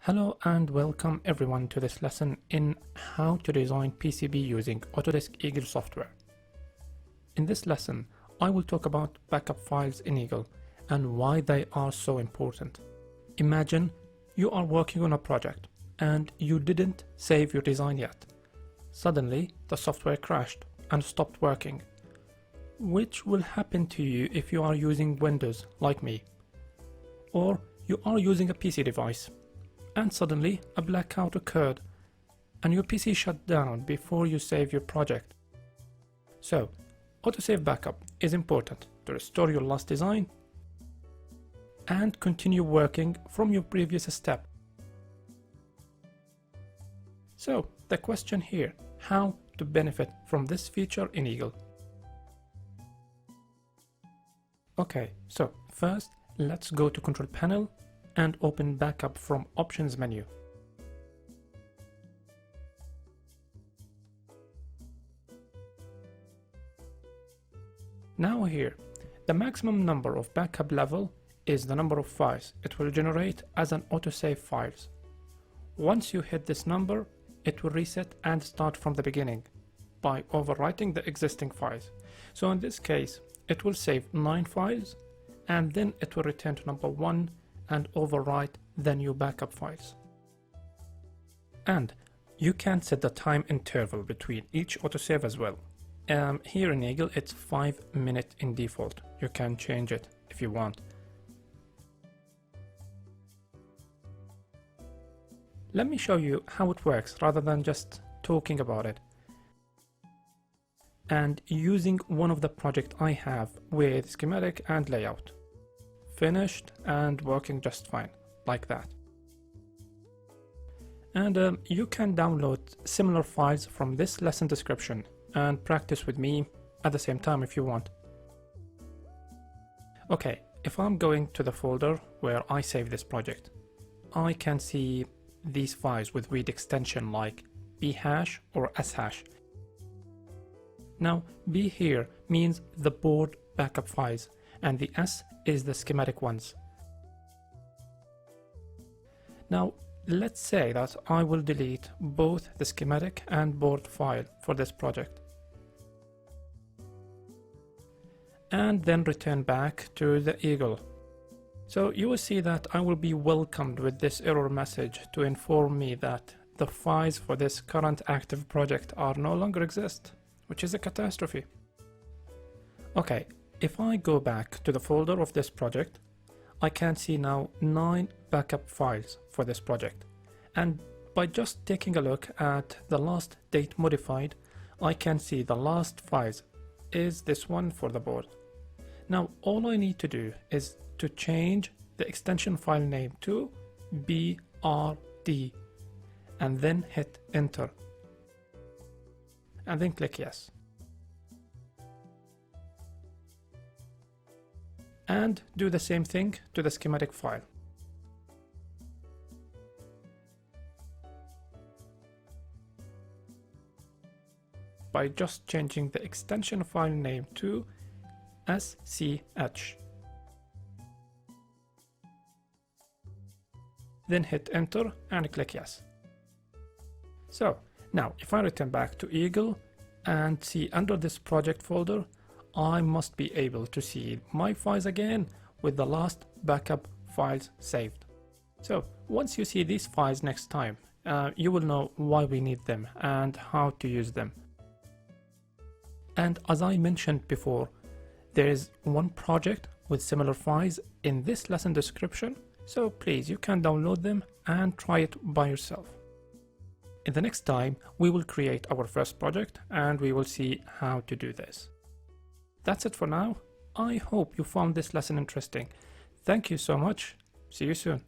Hello and welcome everyone to this lesson in how to design PCB using Autodesk Eagle software. In this lesson, I will talk about backup files in Eagle and why they are so important. Imagine you are working on a project and you didn't save your design yet. Suddenly, the software crashed and stopped working, which will happen to you if you are using Windows like me, or you are using a PC device and suddenly a blackout occurred and your PC shut down before you save your project. So, autosave backup is important to restore your last design and continue working from your previous step. So, the question here, how to benefit from this feature in Eagle? Okay, so first let's go to Control Panel and open Backup from Options menu. Now here, the maximum number of backup level is the number of files it will generate as an autosave files. Once you hit this number, it will reset and start from the beginning by overwriting the existing files. So in this case, it will save 9 files and then it will return to number 1 and overwrite the new backup files. And you can set the time interval between each autosave as well. Here in Eagle it's 5 minutes in default. You can change it if you want. Let me show you how it works rather than just talking about it. And using one of the projects I have with schematic and layout. Finished and working just fine, like that. And you can download similar files from this lesson description and practice with me at the same time if you want. Okay, if I'm going to the folder where I save this project, I can see these files with read extension like bhash or shash. Now, B here means the board backup files, and the S is the schematic ones. Now, let's say that I will delete both the schematic and board file for this project, and then return back to the Eagle. So you will see that I will be welcomed with this error message to inform me that the files for this current active project are no longer exist, which is a catastrophe. Okay, if I go back to the folder of this project, I can see now 9 backup files for this project. And by just taking a look at the last date modified, I can see the last files is this one for the board. Now all I need to do is to change the extension file name to BRD and then hit enter and then click yes. And do the same thing to the schematic file. By just changing the extension file name to SCH. Then hit enter and click yes. So now if I return back to Eagle and see under this project folder, I must be able to see my files again with the last backup files saved. So once you see these files next time, you will know why we need them and how to use them. And as I mentioned before, there is one project with similar files in this lesson description, so please you can download them and try it by yourself. In the next time, we will create our first project and we will see how to do this. That's it for now. I hope you found this lesson interesting. Thank you so much. See you soon.